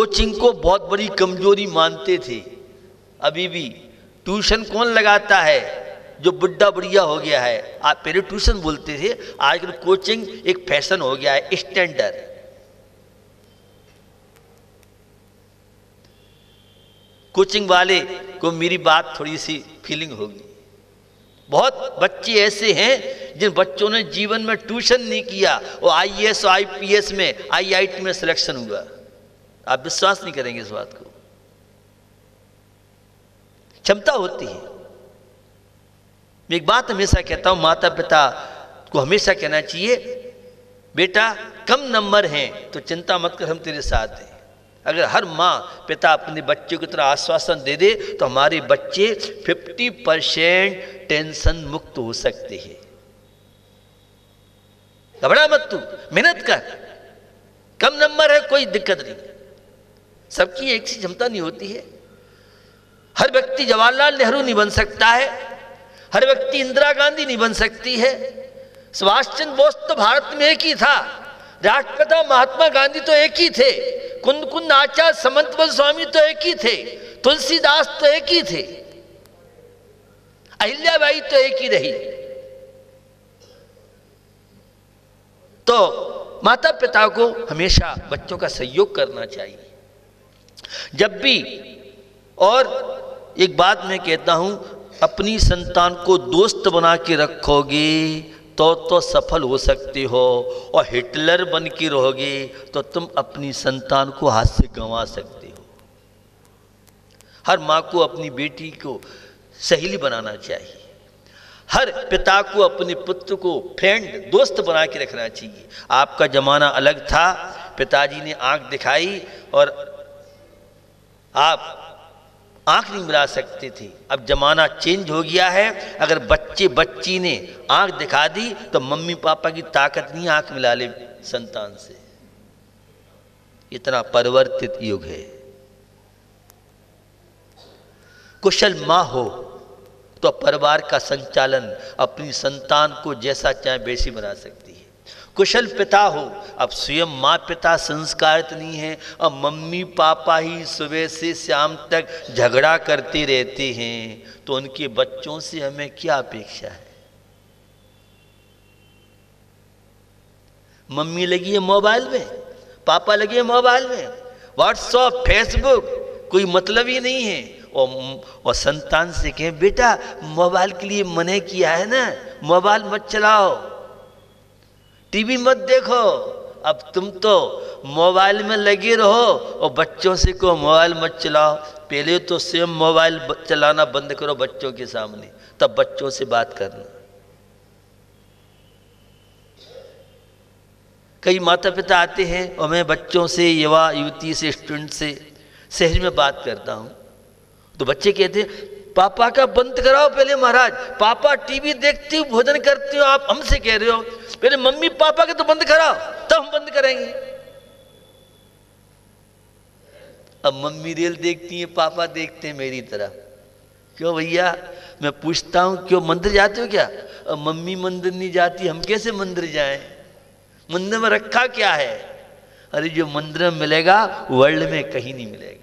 Coaching को बहुत बड़ी कमजोरी मानते थे। अभी भी ट्यूशन कौन लगाता है जो बुढ़ा बुढ़िया हो गया है। आप पहले ट्यूशन बोलते थे, आजकल कोचिंग एक फैशन हो गया है, स्टैंडर्ड। कोचिंग वाले को मेरी बात थोड़ी सी फीलिंग होगी। बहुत बच्चे ऐसे हैं जिन बच्चों ने जीवन में ट्यूशन नहीं किया और आईएएस और आईपीएस में, आईआईटी में सिलेक्शन हुआ। आप विश्वास नहीं करेंगे इस बात को। क्षमता होती है। मैं एक बात हमेशा कहता हूं, माता पिता को हमेशा कहना चाहिए, बेटा कम नंबर हैं तो चिंता मत कर, हम तेरे साथ हैं। अगर हर माँ पिता अपने बच्चे को तरह आश्वासन दे दे तो हमारे बच्चे 50% टेंशन मुक्त हो सकते हैं। घबरा मत, तू मेहनत कर, कम नंबर है कोई दिक्कत नहीं। सबकी एक सी क्षमता नहीं होती है। हर व्यक्ति जवाहरलाल नेहरू नहीं बन सकता है, हर व्यक्ति इंदिरा गांधी नहीं बन सकती है। सुभाष चंद्र बोस तो भारत में एक ही था, राष्ट्रपिता महात्मा गांधी तो एक ही थे, कुंद कुंद आचार्य समंतवल स्वामी तो एक ही थे, तुलसीदास तो एक ही थे, अहिल्याबाई तो एक ही रही। तो माता पिता को हमेशा बच्चों का सहयोग करना चाहिए जब भी। और एक बात मैं कहता हूं, अपनी संतान को दोस्त बना के रखोगे तो सफल हो सकते हो, और हिटलर बन के रहोगे तो तुम अपनी संतान को हाथ से गंवा सकते हो। हर माँ को अपनी बेटी को सहेली बनाना चाहिए। हर पिता को अपने पुत्र को फ्रेंड, दोस्त बना के रखना चाहिए। आपका जमाना अलग था, पिताजी ने आंख दिखाई और आप आंख नहीं मिला सकते थे। अब जमाना चेंज हो गया है। अगर बच्ची ने आंख दिखा दी तो मम्मी पापा की ताकत नहीं आंख मिला ले संतान से। इतना परिवर्तित युग है। कुशल मां हो तो परिवार का संचालन अपनी संतान को जैसा चाहे वैसी बना सकती है। कुशल पिता हो, अब स्वयं माँ पिता संस्कारित नहीं है और मम्मी पापा ही सुबह से शाम तक झगड़ा करते रहते हैं, तो उनके बच्चों से हमें क्या अपेक्षा है। मम्मी लगी है मोबाइल में, पापा लगे हैं मोबाइल में, व्हाट्सएप फेसबुक कोई मतलब ही नहीं है। और संतान से कहें बेटा मोबाइल के लिए मना किया है ना, मोबाइल मत चलाओ, टीवी मत देखो। अब तुम तो मोबाइल में लगे रहो और बच्चों से को मोबाइल मत चलाओ। पहले तो स्वयं मोबाइल चलाना बंद करो बच्चों के सामने, तब बच्चों से बात करना। कई माता पिता आते हैं और मैं बच्चों से, युवा युवती से, स्टूडेंट से सहज में बात करता हूं तो बच्चे कहते हैं पापा का बंद कराओ पहले महाराज, पापा टीवी देखते हो, भोजन करते हो, आप हमसे कह रहे हो पहले मम्मी पापा के तो बंद कराओ तब हम बंद करेंगे। अब मम्मी रील देखती है, पापा देखते हैं मेरी तरह। क्यों भैया, मैं पूछता हूं क्यों मंदिर जाते हो क्या? अब मम्मी मंदिर नहीं जाती, हम कैसे मंदिर जाएं? मंदिर में रखा क्या है? अरे जो मंदिर में मिलेगा वर्ल्ड में कहीं नहीं मिलेगा।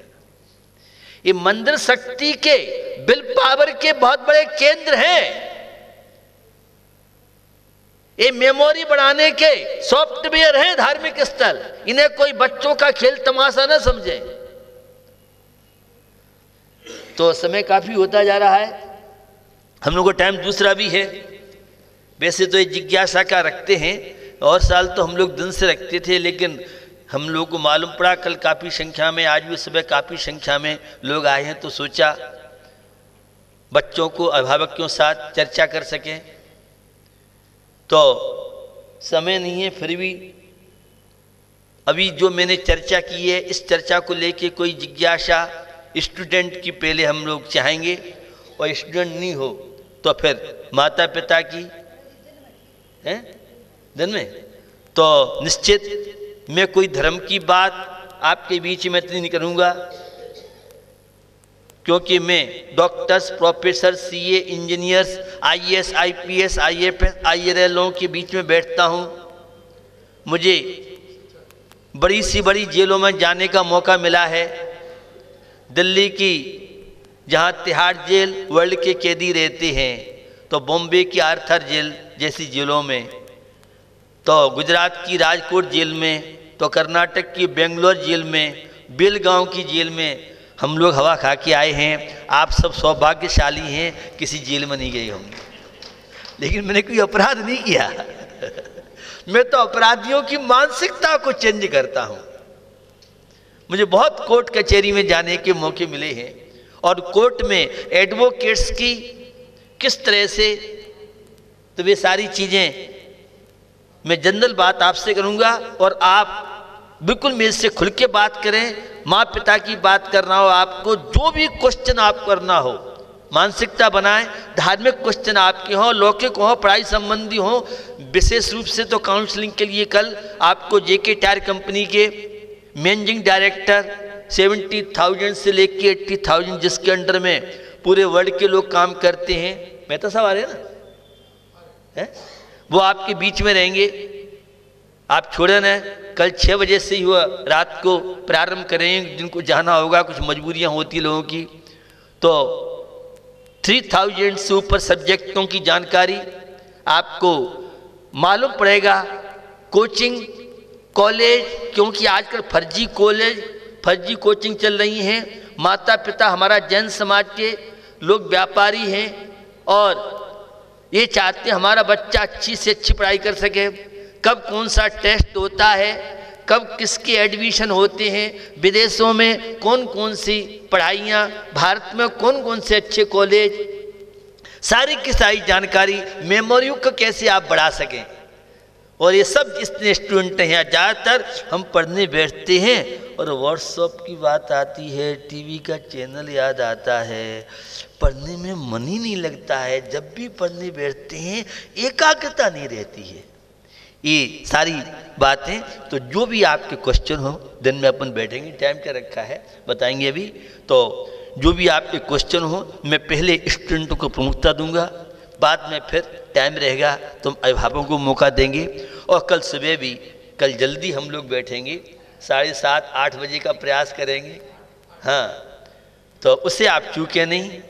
ये मंदिर शक्ति के, विल पावर के बहुत बड़े केंद्र हैं। ये मेमोरी बढ़ाने के सॉफ्टवेयर हैं धार्मिक स्थल। इन्हें कोई बच्चों का खेल तमाशा न समझे। तो समय काफी होता जा रहा है, हम लोग को टाइम दूसरा भी है। वैसे तो ये जिज्ञासा का रखते हैं, और साल तो हम लोग दिन से रखते थे, लेकिन हम लोगों को मालूम पड़ा कल काफ़ी संख्या में, आज भी सुबह काफ़ी संख्या में लोग आए हैं, तो सोचा बच्चों को अभिभावकों के साथ चर्चा कर सकें। तो समय नहीं है, फिर भी अभी जो मैंने चर्चा की है, इस चर्चा को लेके कोई जिज्ञासा स्टूडेंट की पहले हम लोग चाहेंगे, और स्टूडेंट नहीं हो तो फिर माता पिता की हैं दिन में। तो निश्चित मैं कोई धर्म की बात आपके बीच में इतनी नहीं करूँगा, क्योंकि मैं doctors, professor, CA, engineers, IAS, IPS, IFS, IRL लोगों के बीच में बैठता हूँ। मुझे बड़ी सी बड़ी जेलों में जाने का मौका मिला है। दिल्ली की जहाँ तिहाड़ जेल वर्ल्ड के कैदी रहते हैं, तो बॉम्बे की आर्थर जेल जैसी जेलों में, तो गुजरात की राजकोट जेल में, तो कर्नाटक की बेंगलोर जेल में, बेलगांव की जेल में हम लोग हवा खा के आए हैं। आप सब सौभाग्यशाली हैं, किसी जेल में नहीं गए होंगे। लेकिन मैंने कोई अपराध नहीं किया। मैं तो अपराधियों की मानसिकता को चेंज करता हूं। मुझे बहुत कोर्ट कचहरी में जाने के मौके मिले हैं, और कोर्ट में एडवोकेट्स की किस तरह से, तो वे सारी चीज़ें मैं जनरल बात आपसे करूंगा, और आप बिल्कुल मेरे से खुल के बात करें। माँ पिता की बात करना हो आपको, जो भी क्वेश्चन आप करना हो, मानसिकता बनाएं। धार्मिक क्वेश्चन आपके हों, लौकिक हो, पढ़ाई संबंधी हो, विशेष रूप से तो काउंसलिंग के लिए कल आपको जेके टायर कंपनी के मैनेजिंग डायरेक्टर 70,000 से लेके 80,000 जिसके अंडर में पूरे वर्ल्ड के लोग काम करते हैं, मैं तो सब आ रहे हैं ना है? वो आपके बीच में रहेंगे। आप छोड़े ना, कल 6 बजे से ही हुआ रात को प्रारंभ करेंगे। जिनको जाना होगा, कुछ मजबूरियां होती लोगों की, तो 3000 से ऊपर सब्जेक्टों की जानकारी आपको मालूम पड़ेगा। कोचिंग कॉलेज, क्योंकि आजकल फर्जी कॉलेज फर्जी कोचिंग चल रही हैं। माता पिता हमारा जैन समाज के लोग व्यापारी हैं, और ये चाहते हैं हमारा बच्चा अच्छी से अच्छी पढ़ाई कर सके। कब कौन सा टेस्ट होता है, कब किसके एडमिशन होते हैं, विदेशों में कौन कौन सी पढ़ाइयाँ, भारत में कौन कौन से अच्छे कॉलेज, सारी की सारी जानकारी, मेमोरी को कैसे आप बढ़ा सकें। और ये सब जितने स्टूडेंट हैं, ज़्यादातर हम पढ़ने बैठते हैं और व्हाट्सएप की बात आती है, टीवी का चैनल याद आता है, पढ़ने में मन ही नहीं लगता है। जब भी पढ़ने बैठते हैं एकाग्रता नहीं रहती है। ये सारी बातें, तो जो भी आपके क्वेश्चन हो, दिन में अपन बैठेंगे, टाइम क्या रखा है बताएंगे अभी, तो जो भी आपके क्वेश्चन हो मैं पहले स्टूडेंटों को प्रमुखता दूंगा, बाद में फिर टाइम रहेगा तो अभिभावकों को मौका देंगे। और कल सुबह भी, कल जल्दी हम लोग बैठेंगे, 7:30-8 बजे का प्रयास करेंगे। हाँ, तो उससे आप चूके नहीं।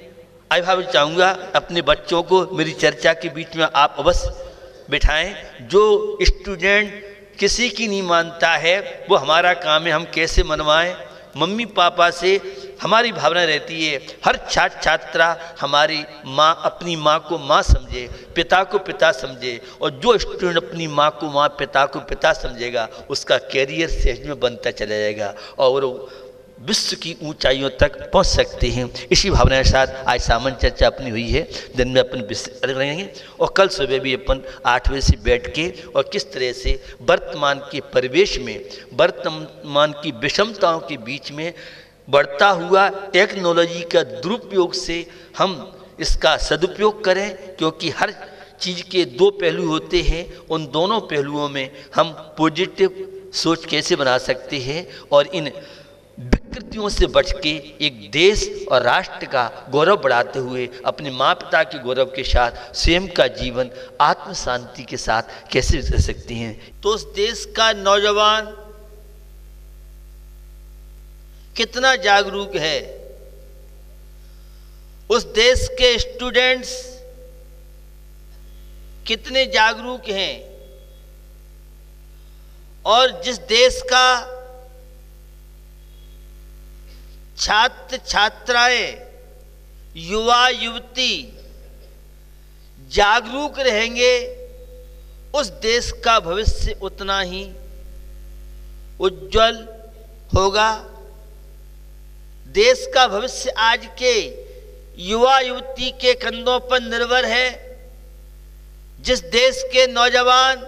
अभिभावक चाहूँगा अपने बच्चों को मेरी चर्चा के बीच में आप अवश्य बिठाएं। जो स्टूडेंट किसी की नहीं मानता है, वो हमारा काम है, हम कैसे मनवाएं। मम्मी पापा से हमारी भावना रहती है, हर छात्र छात्रा हमारी माँ, अपनी माँ को माँ समझे, पिता को पिता समझे, और जो स्टूडेंट अपनी माँ को माँ, पिता को पिता समझेगा, उसका कैरियर सहज में बनता चला जाएगा और विश्व की ऊंचाइयों तक पहुंच सकते हैं। इसी भावना के साथ आज सामान्य चर्चा अपनी हुई है। दिन में अपन विस्तृत रहेंगे, और कल सुबह भी अपन 8 बजे से बैठ के, और किस तरह से वर्तमान के परिवेश में, वर्तमान की विषमताओं के बीच में बढ़ता हुआ टेक्नोलॉजी का दुरुपयोग से हम इसका सदुपयोग करें, क्योंकि हर चीज़ के 2 पहलू होते हैं। उन दोनों पहलुओं में हम पॉजिटिव सोच कैसे बना सकते हैं, और इन विकृतियों से बच के एक देश और राष्ट्र का गौरव बढ़ाते हुए अपने माँ पिता के गौरव के साथ स्वयं का जीवन आत्म शांति के साथ कैसे रह सकते हैं। तो उस देश का नौजवान कितना जागरूक है, उस देश के स्टूडेंट्स कितने जागरूक हैं, और जिस देश का छात्र छात्राएं, युवा युवती जागरूक रहेंगे, उस देश का भविष्य उतना ही उज्जवल होगा। देश का भविष्य आज के युवा युवती के कंधों पर निर्भर है। जिस देश के नौजवान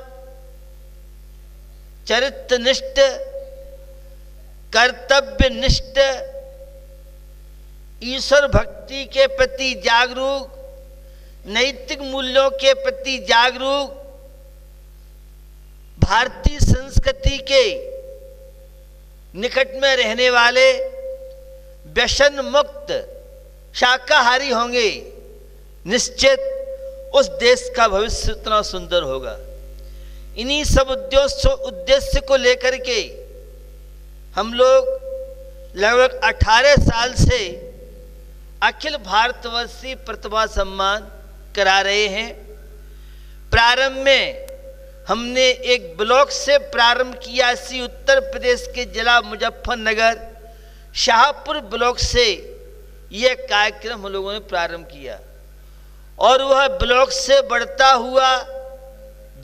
चरित्रनिष्ठ, कर्तव्यनिष्ठ, ईश्वर भक्ति के प्रति जागरूक, नैतिक मूल्यों के प्रति जागरूक, भारतीय संस्कृति के निकट में रहने वाले, व्यसन मुक्त शाकाहारी होंगे, निश्चित उस देश का भविष्य उतना सुंदर होगा। इन्हीं सब उद्देश्य को लेकर के हम लोग लगभग 18 साल से अखिल भारतवर्षीय प्रतिभा सम्मान करा रहे हैं। प्रारंभ में हमने एक ब्लॉक से प्रारंभ किया। इसी उत्तर प्रदेश के जिला मुजफ्फरनगर शाहपुर ब्लॉक से यह कार्यक्रम हम लोगों ने प्रारंभ किया और वह ब्लॉक से बढ़ता हुआ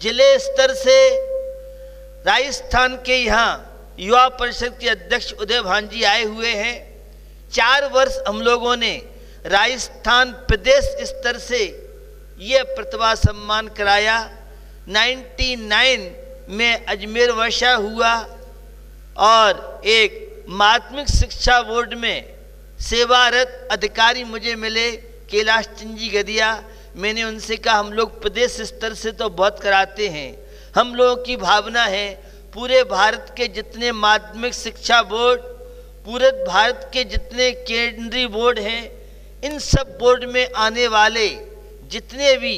जिले स्तर से राजस्थान के यहाँ युवा परिषद के अध्यक्ष उदय भांजी आए हुए हैं। 4 वर्ष हम लोगों ने राजस्थान प्रदेश स्तर से यह प्रतिभा सम्मान कराया। 99 में अजमेर वर्षा हुआ और एक माध्यमिक शिक्षा बोर्ड में सेवारत अधिकारी मुझे मिले, कैलाश चंद जी गदिया। मैंने उनसे कहा हम लोग प्रदेश स्तर से तो बहुत कराते हैं, हम लोगों की भावना है पूरे भारत के जितने माध्यमिक शिक्षा बोर्ड, पूरे भारत के जितने केंद्रीय बोर्ड हैं, इन सब बोर्ड में आने वाले जितने भी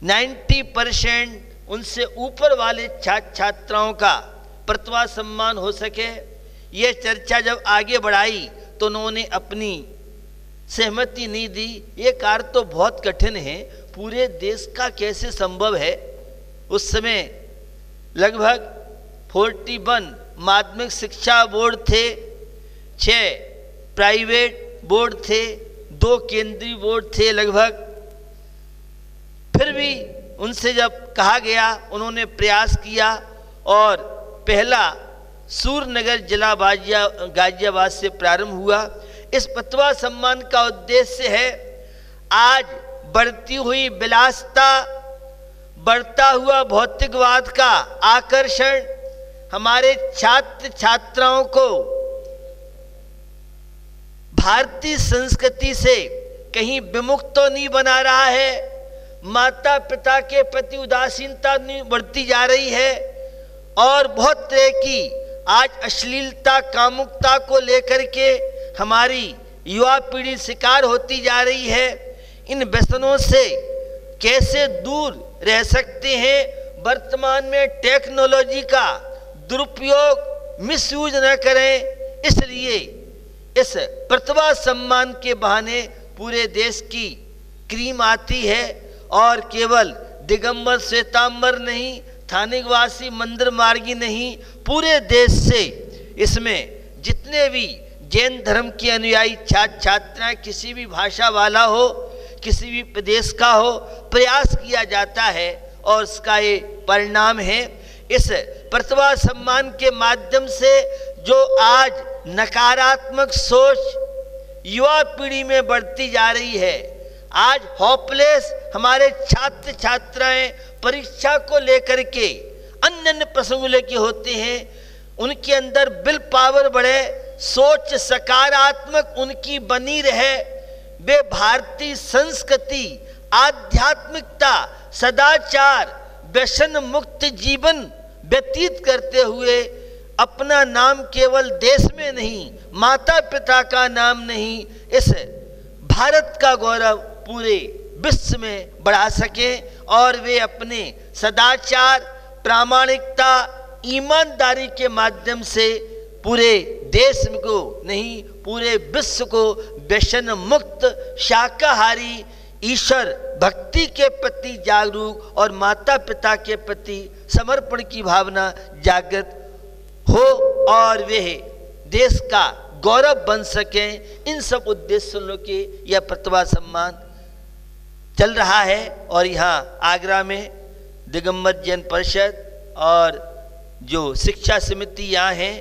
90% उनसे ऊपर वाले छात्र छात्राओं का प्रतिभा सम्मान हो सके। ये चर्चा जब आगे बढ़ाई तो उन्होंने अपनी सहमति नहीं दी। ये कार्य तो बहुत कठिन है, पूरे देश का कैसे संभव है। उस समय लगभग 41 माध्यमिक शिक्षा बोर्ड थे, 6 प्राइवेट बोर्ड थे, 2 केंद्रीय बोर्ड थे लगभग। फिर भी उनसे जब कहा गया उन्होंने प्रयास किया और पहला सूरनगर जिला गाजियाबाद से प्रारंभ हुआ। इस प्रतिभा सम्मान का उद्देश्य है आज बढ़ती हुई विलासिता, बढ़ता हुआ भौतिकवाद का आकर्षण हमारे छात्र छात्राओं को भारतीय संस्कृति से कहीं विमुख तो नहीं बना रहा है, माता पिता के प्रति उदासीनता नहीं बढ़ती जा रही है और बहुत तरह की आज अश्लीलता कामुकता को लेकर के हमारी युवा पीढ़ी शिकार होती जा रही है। इन व्यसनों से कैसे दूर रह सकते हैं, वर्तमान में टेक्नोलॉजी का दुरुपयोग मिसयूज न करें, इसलिए इस प्रतिभा सम्मान के बहाने पूरे देश की क्रीम आती है और केवल दिगंबर श्वेतांबर नहीं, थानेवासी मंदिर मार्गी नहीं, पूरे देश से इसमें जितने भी जैन धर्म के अनुयायी छात्र छात्राएं किसी भी भाषा वाला हो, किसी भी प्रदेश का हो, प्रयास किया जाता है और इसका ये परिणाम है। इस प्रतिभा सम्मान के माध्यम से जो आज नकारात्मक सोच युवा पीढ़ी में बढ़ती जा रही है, आज होपलेस हमारे छात्र छात्राएं परीक्षा को लेकर के अन्य अन्य प्रसंग लेके होते हैं, उनके अंदर विल पावर बढ़े, सोच सकारात्मक उनकी बनी रहे, वे भारतीय संस्कृति, आध्यात्मिकता, सदाचार, व्यसन मुक्त जीवन व्यतीत करते हुए अपना नाम केवल देश में नहीं, माता पिता का नाम नहीं, इस भारत का गौरव पूरे विश्व में बढ़ा सकें और वे अपने सदाचार, प्रामाणिकता, ईमानदारी के माध्यम से पूरे देश को नहीं पूरे विश्व को व्यसन मुक्त, शाकाहारी, ईश्वर भक्ति के प्रति जागरूक और माता पिता के प्रति समर्पण की भावना जागृत हो और वे देश का गौरव बन सकें। इन सब उद्देश्यों के यह प्रतिभा सम्मान चल रहा है और यहाँ आगरा में दिगंबर जैन परिषद और जो शिक्षा समिति यहाँ है,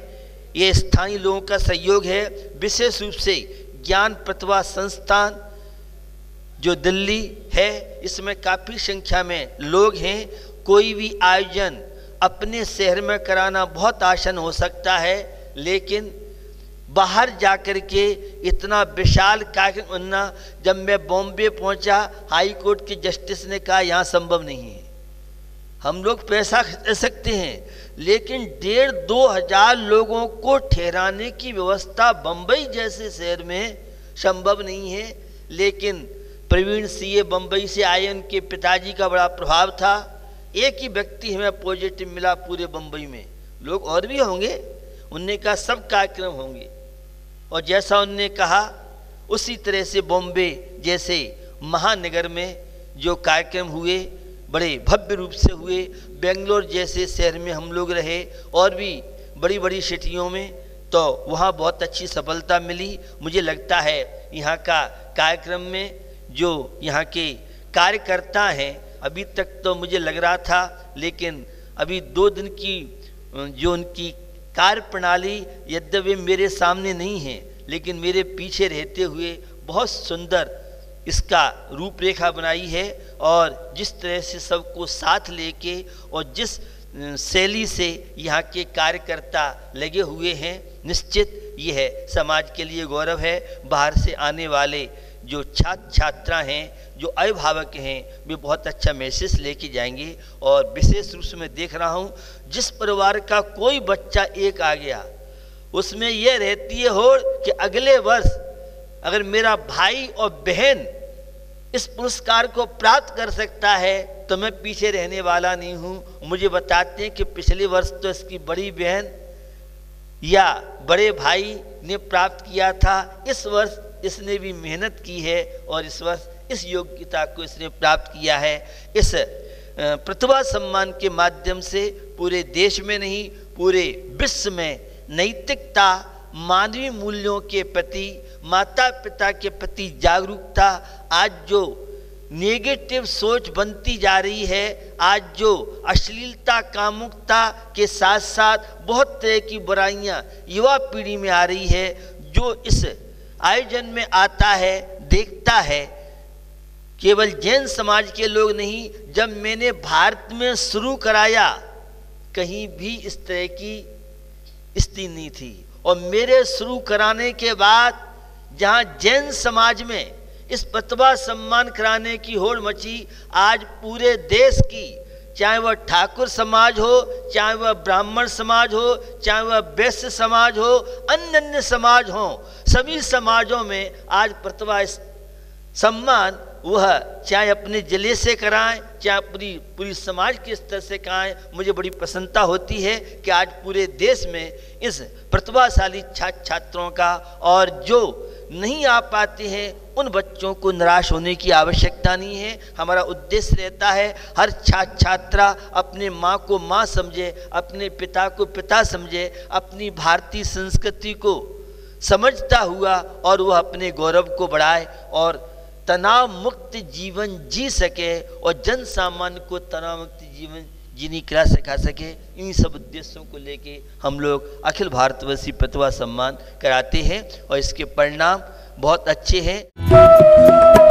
ये स्थानीय लोगों का सहयोग है। विशेष रूप से ज्ञान प्रतिभा संस्थान जो दिल्ली है, इसमें काफ़ी संख्या में लोग हैं। कोई भी आयोजन अपने शहर में कराना बहुत आसान हो सकता है, लेकिन बाहर जाकर के इतना विशाल कार्यक्रम बनना, जब मैं बॉम्बे पहुंचा, हाई कोर्ट के जस्टिस ने कहा यहाँ संभव नहीं है। हम लोग पैसा दे सकते हैं, लेकिन 1,500-2 हज़ार लोगों को ठहराने की व्यवस्था बम्बई जैसे शहर में संभव नहीं है। लेकिन प्रवीण सीए बम्बई से आए, उनके पिताजी का बड़ा प्रभाव था। एक ही व्यक्ति हमें पॉजिटिव मिला पूरे बम्बई में, लोग और भी होंगे, उनने कहा सब कार्यक्रम होंगे, और जैसा उनने कहा उसी तरह से बॉम्बे जैसे महानगर में जो कार्यक्रम हुए बड़े भव्य रूप से हुए। बेंगलोर जैसे शहर में हम लोग रहे और भी बड़ी बड़ी सिटियों में, तो वहाँ बहुत अच्छी सफलता मिली। मुझे लगता है यहाँ का कार्यक्रम में जो यहाँ के कार्यकर्ता हैं, अभी तक तो मुझे लग रहा था, लेकिन अभी 2 दिन की जो उनकी कार्य प्रणाली यद्यपि मेरे सामने नहीं है, लेकिन मेरे पीछे रहते हुए बहुत सुंदर इसका रूपरेखा बनाई है। और जिस तरह से सबको साथ लेके और जिस शैली से यहाँ के कार्यकर्ता लगे हुए हैं, निश्चित यह समाज के लिए गौरव है। बाहर से आने वाले जो छात्र छात्रा हैं, जो अभिभावक हैं, वे बहुत अच्छा मैसेज लेके जाएंगे। और विशेष रूप से मैं देख रहा हूँ जिस परिवार का कोई बच्चा एक आ गया, उसमें यह रहती है होड़ कि अगले वर्ष अगर मेरा भाई और बहन इस पुरस्कार को प्राप्त कर सकता है तो मैं पीछे रहने वाला नहीं हूँ। मुझे बताते हैं कि पिछले वर्ष तो इसकी बड़ी बहन या बड़े भाई ने प्राप्त किया था, इस वर्ष इसने भी मेहनत की है और इस वर्ष इस योग्यता को इसने प्राप्त किया है। इस प्रतिभा सम्मान के माध्यम से पूरे देश में नहीं, पूरे विश्व में नैतिकता, मानवीय मूल्यों के प्रति, माता पिता के प्रति जागरूकता, आज जो नेगेटिव सोच बनती जा रही है, आज जो अश्लीलता, कामुकता के साथ साथ बहुत तरह की बुराइयां युवा पीढ़ी में आ रही है, जो इस आयोजन में आता है, देखता है। केवल जैन समाज के लोग नहीं, जब मैंने भारत में शुरू कराया कहीं भी इस तरह की स्थिति नहीं थी, और मेरे शुरू कराने के बाद जहां जैन समाज में इस प्रतिभा सम्मान कराने की होड़ मची, आज पूरे देश की, चाहे वह ठाकुर समाज हो, चाहे वह ब्राह्मण समाज हो, चाहे वह वैश्य समाज हो, अन्य अन्य समाज हो, सभी समाजों में आज प्रतिभा सम्मान वह चाहे अपने जिले से कराएं, चाहे पूरी समाज के स्तर से कराएं। मुझे बड़ी प्रसन्नता होती है कि आज पूरे देश में इस प्रतिभाशाली छात्र छात्रों का, और जो नहीं आ पाते हैं उन बच्चों को निराश होने की आवश्यकता नहीं है। हमारा उद्देश्य रहता है हर छात्र छात्रा अपने माँ को माँ समझे, अपने पिता को पिता समझे, अपनी भारतीय संस्कृति को समझता हुआ और वह अपने गौरव को बढ़ाए और तनाव मुक्त जीवन जी सके और जन सामान्य को तनाव मुक्त जीवन जीने की राह सिखा सके। इन सब उद्देश्यों को लेके हम लोग अखिल भारतवर्षीय प्रतिभा सम्मान कराते हैं और इसके परिणाम बहुत अच्छे हैं।